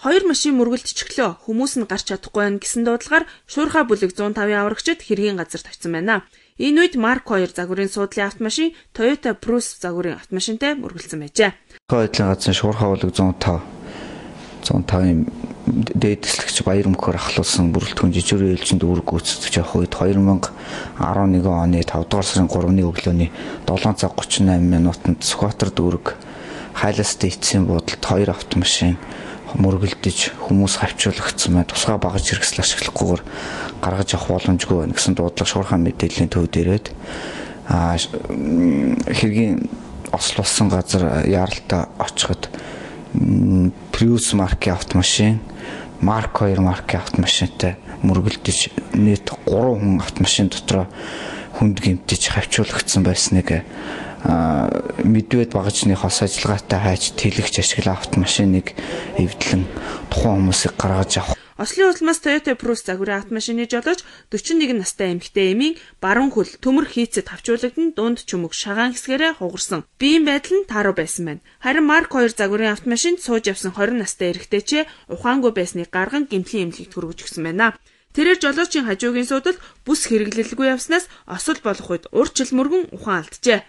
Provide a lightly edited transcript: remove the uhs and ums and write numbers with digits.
2 машин мөргөлдчихлөө. Хүмүүс нь гарч чадахгүй байна гэсэн дуудлагаар Шуурхай бүлэг 105-ын аврагчид хэргийн газар тавьсан байна. Энэ үед Марк 2 загварын суудлын автомашин Toyota Prius загварын автомашинтай мөргөлдсөн байжээ. Байдлын газар Шуурхай бүлэг 105-ын дээдслэгч Баяр Мөхөр ахлуулсан бүрэлдэхүүн жижигрийн ээлжинд үүрэг гүйцэтгэж явах үед 2011 оны 5 дугаар сарын 3-ны өглөөний 7 цаг 38 минутанд Сүхбаатар дүүрэг хайлаастай эцсийн буудалд 2 автомашин мөргөлдөж хүмүүс хавчуулагдсан байна. Тусгай багаж хэрэгсэл ашиглахгүйгээр гаргаж авах боломжгүй байна гэсэн дуудлага Шуурхай мэдээллийн төвд ирээд хэргийн ослуулсан газар яаралтай очиход Prius маркийн автомашин, Mark 2 маркийн автомашинтай мөргөлдөж нийт 3 хүн автомашин дотроо хүнд гэмтэж хавчуулагдсан байсныг мэдвэд багажны хос ажиллагаатай хайж тэлэгч ашиглаа автомашиныг эвдлэн тухайн хүмүүсийг гаргаж авах. Ослын улмаас Toyota Prius загварын автомашины жолооч 41 настай эмэгтэй эмийн баруун хөл төмөр хийцэд хавчуулагдан дунд чүмэг шагаан хэсгээрээ хугарсан. Биеийн байдал нь тааруу байсан байна. Харин Mark 2 загварын автомашинд сууж явсан 20 настай эрэгтэйчээ ухаангүй байсныг гарган гэмтлийн эмнэлэгт хүргэж өгсөн байна. Тэрээр жолоочийн хажуугийн суудалд бүс хэрэглэлгүй явснаас осол болох үед урьдчил мөргөн ухаан алджээ.